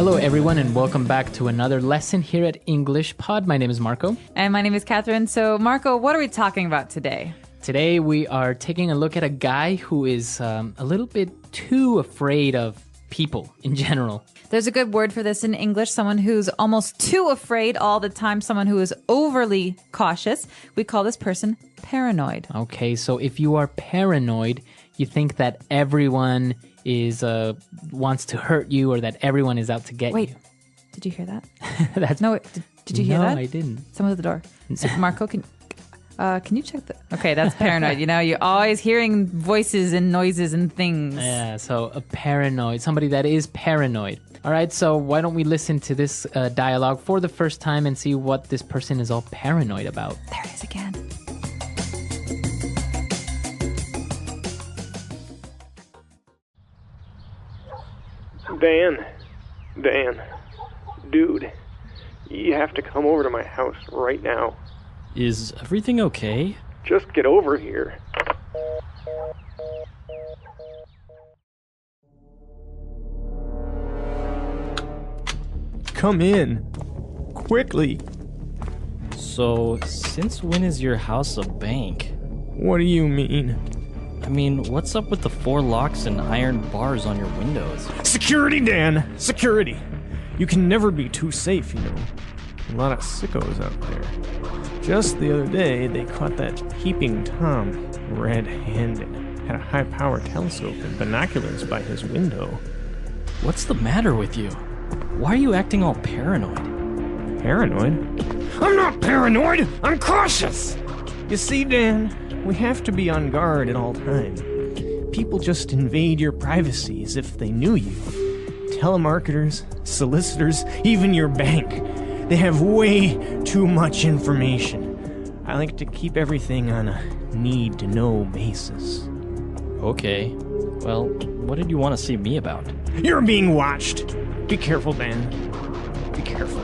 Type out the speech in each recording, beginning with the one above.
Hello, everyone, and welcome back to another lesson here at English Pod. My name is Marco. And my name is Catherine. So, Marco, what are we talking about today? Today, we are taking a look at a guy who is a little bit too afraid of people in general. There's a good word for this in English, someone who's almost too afraid all the time, someone who is overly cautious. We call this person paranoid. Okay, so if you are paranoid, you think that everyone is wants to hurt you or that everyone is out to get you. Wait, did you hear that? That's No, did you hear that? No, I didn't. Someone at the door. So, Marco, can you check the... Okay, that's paranoid. You know, you're always hearing voices and noises and things. Yeah, so a paranoid, somebody that is paranoid. All right, so why don't we listen to this dialogue for the first time and see what this person is all paranoid about. There it is again. Dan, dude, you have to come over to my house right now. Is everything okay? Just get over here. Come in. Quickly. So, since when is your house a bank? What do you mean? I mean, what's up with the 4 locks and iron bars on your windows? Security, Dan! Security! You can never be too safe, you know. A lot of sickos out there. Just the other day, they caught that peeping Tom, red-handed. Had a high-power telescope and binoculars by his window. What's the matter with you? Why are you acting all paranoid? Paranoid? I'm not paranoid! I'm cautious! You see, Dan, we have to be on guard at all times. People just invade your privacy as if they knew you. Telemarketers, solicitors, even your bank. They have way too much information. I like to keep everything on a need-to-know basis. Okay. Well, what did you want to see me about? You're being watched. Be careful, Dan. Be careful.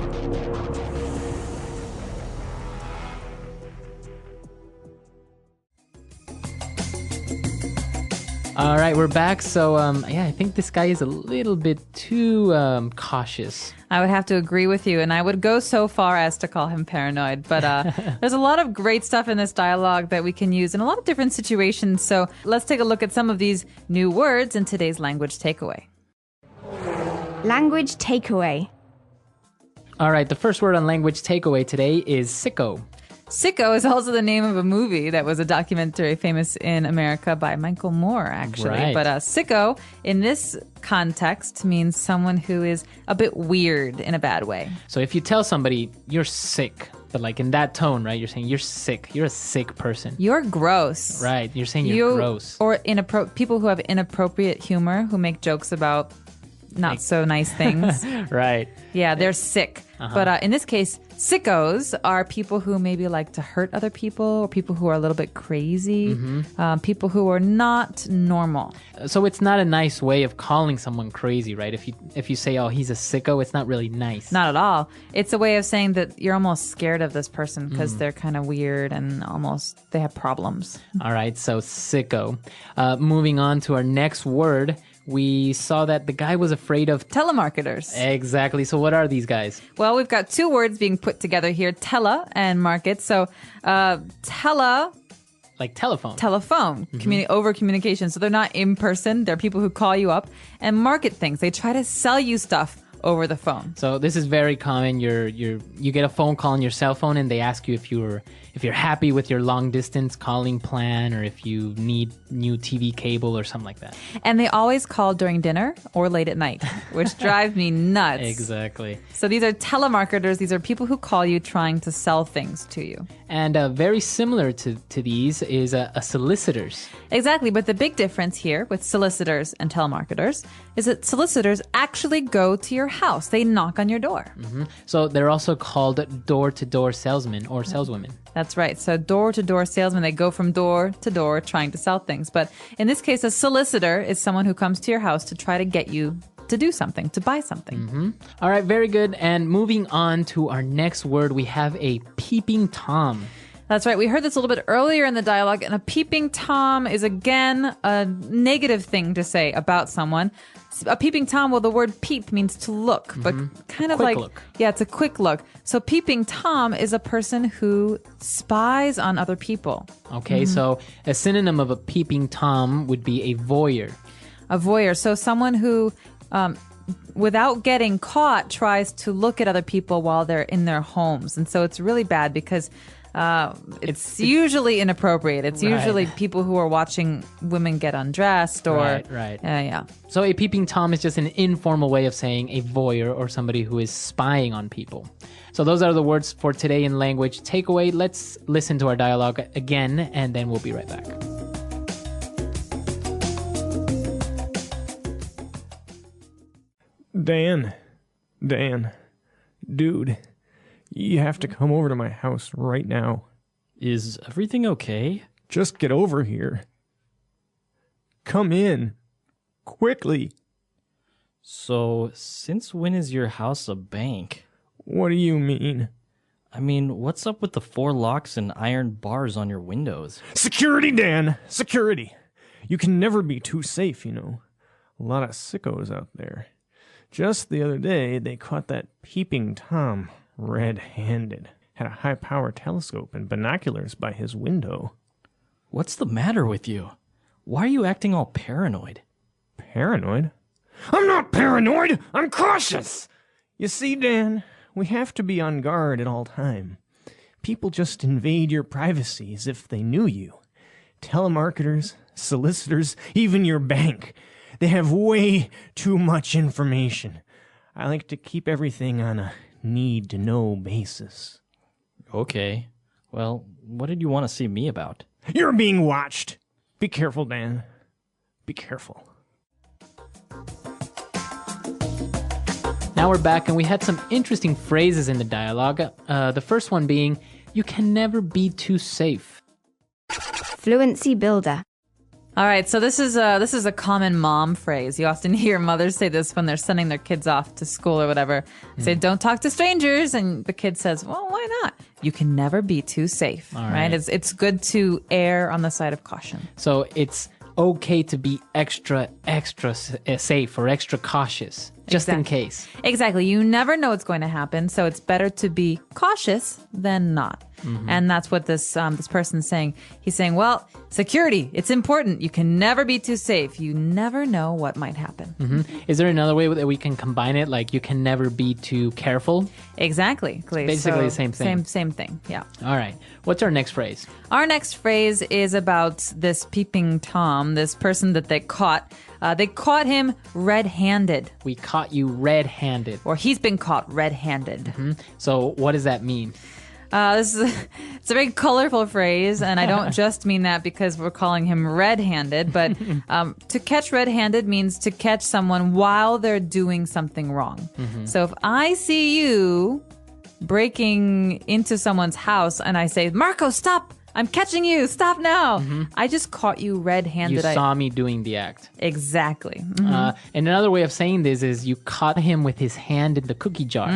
All right, we're back. So, I think this guy is a little bit too cautious. I would have to agree with you, and I would go so far as to call him paranoid. But there's a lot of great stuff in this dialogue that we can use in a lot of different situations. So let's take a look at some of these new words in today's language takeaway. Language takeaway. All right, the first word on language takeaway today is sicko. Sicko is also the name of a movie that was a documentary famous in America by Michael Moore, actually. Right. But sicko, in this context, means someone who is a bit weird in a bad way. So if you tell somebody you're sick, but like in that tone, right? You're saying you're sick. You're a sick person. You're gross. Right. You're saying you're gross. Or people who have inappropriate humor, who make jokes about not so nice things. Right. Yeah, they're sick. But in this case, sickos are people who maybe like to hurt other people, or people who are a little bit crazy, people who are not normal. So it's not a nice way of calling someone crazy, right? If you say, oh, he's a sicko, it's not really nice. Not at all. It's a way of saying that you're almost scared of this person because they're kind of weird and almost they have problems. All right, so sicko. Moving on to our next word. We saw that the guy was afraid of Telemarketers. Exactly. So what are these guys? Well, we've got 2 words being put together here, tele and market. So tele, like telephone. over communication. So they're not in person. They're people who call you up and market things. They try to sell you stuff over the phone. So this is very common. You get a phone call on your cell phone and they ask you if you're happy with your long distance calling plan or if you need new TV cable or something like that. And they always call during dinner or late at night, which drives me nuts. Exactly. So these are telemarketers. These are people who call you trying to sell things to you. And very similar to these is a solicitors. Exactly. But the big difference here with solicitors and telemarketers is that solicitors actually go to your house. They knock on your door. Mm-hmm. So they're also called door-to-door salesmen or saleswomen. That's right. So door-to-door salesmen, they go from door to door trying to sell things. But in this case, a solicitor is someone who comes to your house to try to get you to do something, to buy something. Mm-hmm. All right, very good. And moving on to our next word, we have a peeping Tom. That's right. We heard this a little bit earlier in the dialogue, and a peeping Tom is again a negative thing to say about someone. A peeping Tom, well, the word peep means to look, but kind of Quick like, look. yeah, it's a quick look. So peeping Tom is a person who spies on other people. Okay, so a synonym of a peeping Tom would be a voyeur. A voyeur. So someone who, without getting caught, tries to look at other people while they're in their homes. And so it's really bad because it's usually inappropriate. It's usually people who are watching women get undressed or... Right. Yeah. So a peeping Tom is just an informal way of saying a voyeur or somebody who is spying on people. So those are the words for today in language takeaway. Let's listen to our dialogue again, and then we'll be right back. Dan, dude, you have to come over to my house right now. Is everything okay? Just get over here. Come in. Quickly. So, since when is your house a bank? What do you mean? I mean, what's up with the 4 locks and iron bars on your windows? Security, Dan! Security! You can never be too safe, you know. A lot of sickos out there. Just the other day, they caught that peeping Tom red-handed. Had a high-power telescope and binoculars by his window. What's the matter with you? Why are you acting all paranoid? Paranoid? I'm not paranoid! I'm cautious! You see, Dan, we have to be on guard at all time. People just invade your privacy as if they knew you. Telemarketers, solicitors, even your bank. They have way too much information. I like to keep everything on a need-to-know basis. Okay. Well, what did you want to see me about? You're being watched! Be careful, Dan. Be careful. Now we're back, and we had some interesting phrases in the dialogue. The first one being, you can never be too safe. Fluency builder. All right, so this is a common mom phrase. You often hear mothers say this when they're sending their kids off to school or whatever. They say, don't talk to strangers, and the kid says, well, why not? You can never be too safe, right? It's good to err on the side of caution. So it's okay to be extra safe or extra cautious, just in case. Exactly. You never know what's going to happen, so it's better to be cautious than not. And that's what this person's saying. He's saying, well, security, it's important. You can never be too safe. You never know what might happen. Is there another way that we can combine it? Like, you can never be too careful? Exactly. Basically the same thing. Same thing, yeah. All right. What's our next phrase? Our next phrase is about this peeping Tom, this person that they caught. They caught him red-handed. We caught you red-handed. Or he's been caught red-handed. So what does that mean? It's a very colorful phrase, and I don't just mean that because we're calling him red-handed, but to catch red-handed means to catch someone while they're doing something wrong. So if I see you breaking into someone's house and I say, Marco, stop! I'm catching you! Stop now! I just caught you red-handed. You saw me doing the act. Exactly. And another way of saying this is you caught him with his hand in the cookie jar.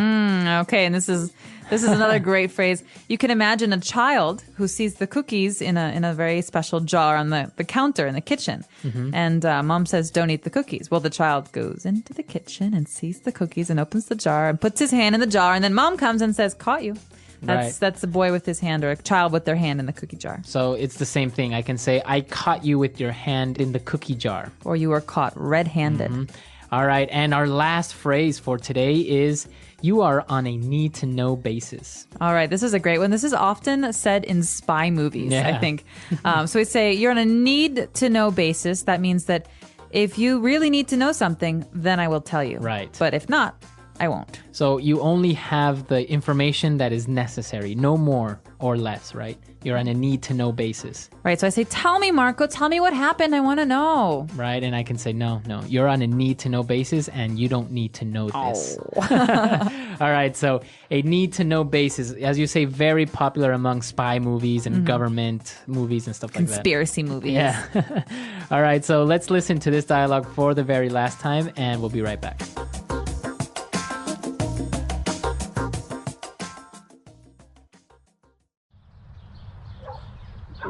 Okay, and this is another great phrase. You can imagine a child who sees the cookies in a very special jar on the counter in the kitchen. And mom says, don't eat the cookies. Well, the child goes into the kitchen and sees the cookies and opens the jar and puts his hand in the jar. And then mom comes and says, caught you. That's a boy with his hand or a child with their hand in the cookie jar. So it's the same thing. I can say, I caught you with your hand in the cookie jar. Or you were caught red-handed. All right. And our last phrase for today is, you are on a need-to-know basis. All right. This is a great one. This is often said in spy movies, I think. So we say, you're on a need-to-know basis. That means that if you really need to know something, then I will tell you. Right. But if not, I won't. So you only have the information that is necessary, no more or less, right? You're on a need-to-know basis. Right. So I say, tell me, Marco, tell me what happened. I want to know. Right. And I can say, no, you're on a need-to-know basis and you don't need to know this. All right. So a need-to-know basis, as you say, very popular among spy movies and government movies and stuff like that. Conspiracy movies. Yeah. All right. So let's listen to this dialogue for the very last time and we'll be right back.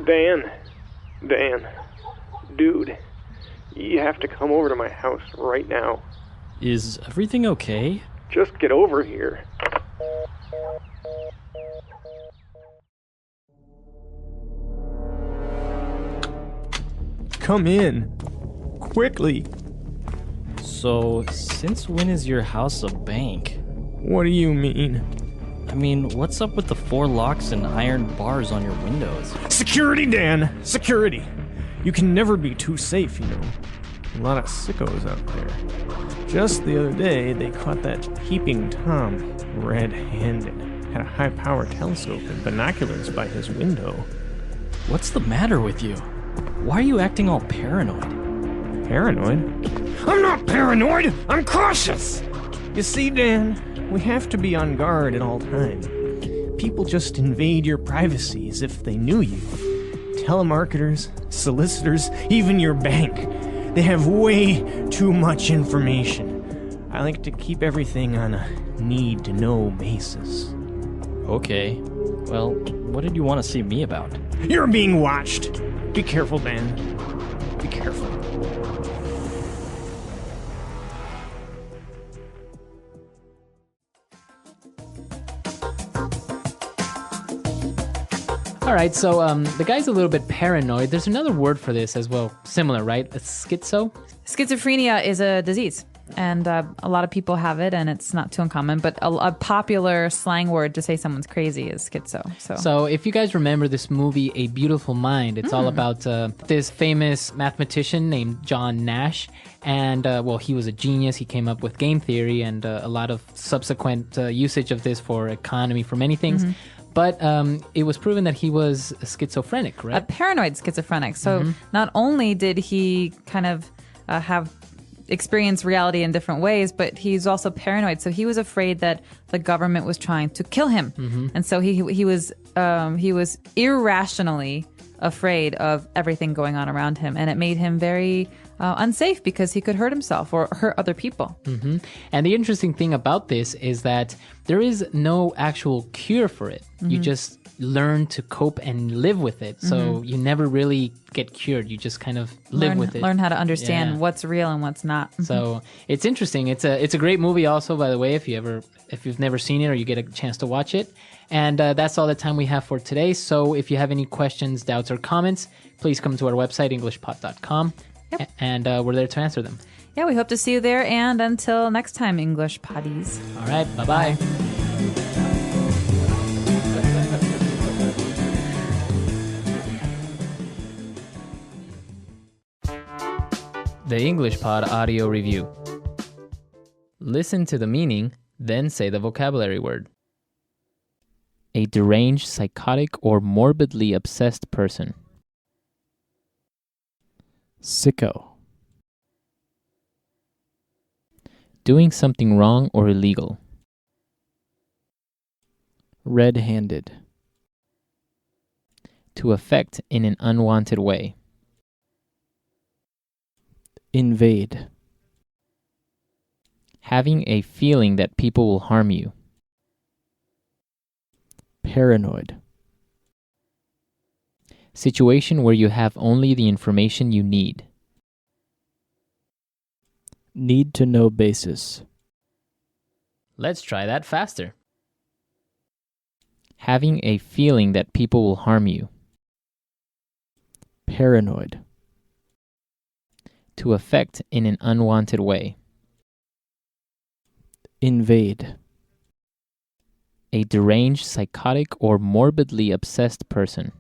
Dan. Dan. Dude, you have to come over to my house right now. Is everything okay? Just get over here. Come in. Quickly. So, since when is your house a bank? What do you mean? I mean, what's up with the 4 locks and iron bars on your windows? Security, Dan! Security! You can never be too safe, you know. A lot of sickos out there. Just the other day, they caught that peeping Tom, red-handed. Had a high-power telescope and binoculars by his window. What's the matter with you? Why are you acting all paranoid? Paranoid? I'm not paranoid! I'm cautious! You see, Dan, we have to be on guard at all times. People just invade your privacy as if they knew you. Telemarketers, solicitors, even your bank. They have way too much information. I like to keep everything on a need-to-know basis. Okay. Well, what did you want to see me about? You're being watched! Be careful, Dan. Be careful. All right, so the guy's a little bit paranoid. There's another word for this as well, similar, right? It's schizo. Schizophrenia is a disease, and a lot of people have it, and it's not too uncommon. But a popular slang word to say someone's crazy is schizo. So if you guys remember this movie, A Beautiful Mind, it's all about this famous mathematician named John Nash. And, well, he was a genius. He came up with game theory and a lot of subsequent usage of this for economy, for many things. But it was proven that he was schizophrenic, right? A paranoid schizophrenic. So not only did he kind of have experienced reality in different ways, but he's also paranoid. So he was afraid that the government was trying to kill him, and so he was irrationally afraid of everything going on around him, and it made him very unsafe because he could hurt himself or hurt other people. And the interesting thing about this is that there is no actual cure for it. You just learn to cope and live with it. So you never really get cured. You just kind of live with it. Learn how to understand what's real and what's not. So it's interesting. It's a great movie also, by the way, if you've never seen it or you get a chance to watch it. And that's all the time we have for today. So if you have any questions, doubts, or comments, please come to our website, englishpod.com. Yep. And we're there to answer them. Yeah, we hope to see you there. And until next time, English Potties. All right. Bye-bye. The English Pod Audio Review. Listen to the meaning, then say the vocabulary word. A deranged, psychotic, or morbidly obsessed person. Sicko. Doing something wrong or illegal. Red-handed. To affect in an unwanted way. Invade. Having a feeling that people will harm you. Paranoid. Situation where you have only the information you need. Need to know basis. Let's try that faster. Having a feeling that people will harm you. Paranoid. To affect in an unwanted way. Invade. A deranged, psychotic, or morbidly obsessed person.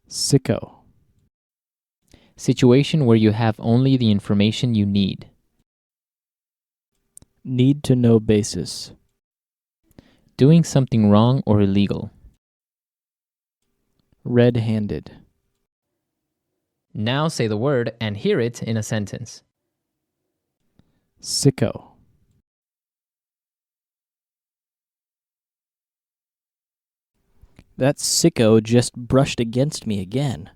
Sicko. Situation where you have only the information you need. Need to know basis. Doing something wrong or illegal. Red-handed. Now say the word and hear it in a sentence. Sicko. That sicko just brushed against me again.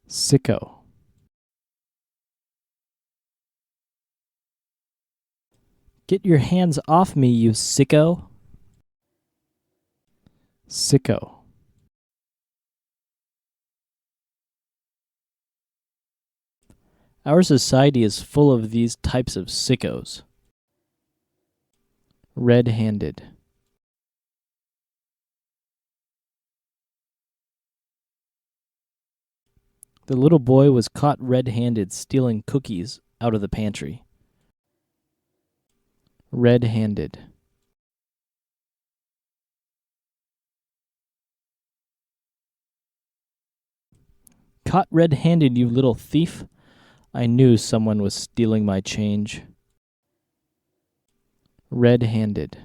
Sicko. Get your hands off me, you sicko. Sicko. Our society is full of these types of sickos. Red-handed. The little boy was caught red-handed stealing cookies out of the pantry. Red-handed. Caught red-handed, you little thief. I knew someone was stealing my change. Red-handed.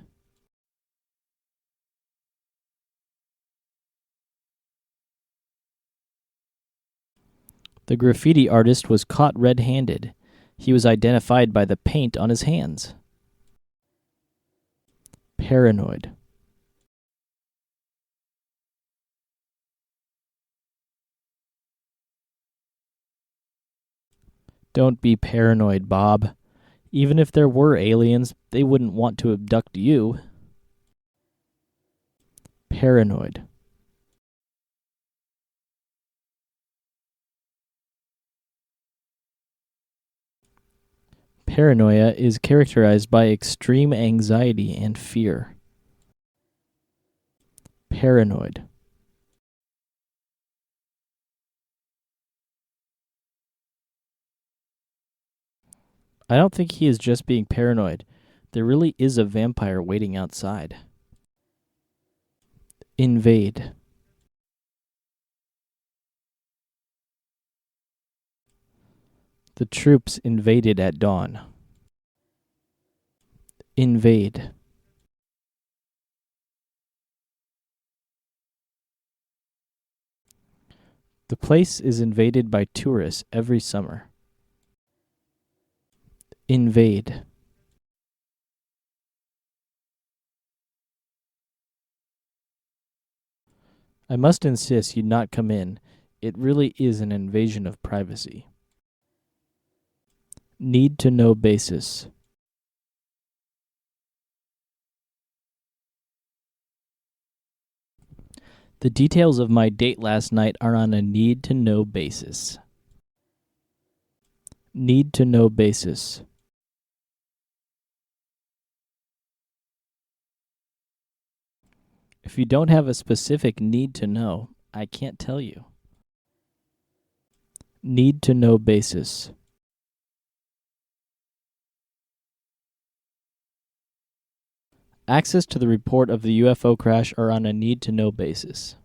The graffiti artist was caught red-handed. He was identified by the paint on his hands. Paranoid. Don't be paranoid, Bob. Even if there were aliens, they wouldn't want to abduct you. Paranoid. Paranoia is characterized by extreme anxiety and fear. Paranoid. I don't think he is just being paranoid. There really is a vampire waiting outside. Invade. The troops invaded at dawn. Invade. The place is invaded by tourists every summer. Invade. I must insist you not come in. It really is an invasion of privacy. Need to know basis. The details of my date last night are on a need to know basis. Need to know basis. If you don't have a specific need to know, I can't tell you. Need to know basis. Access to the report of the UFO crash are on a need to know basis.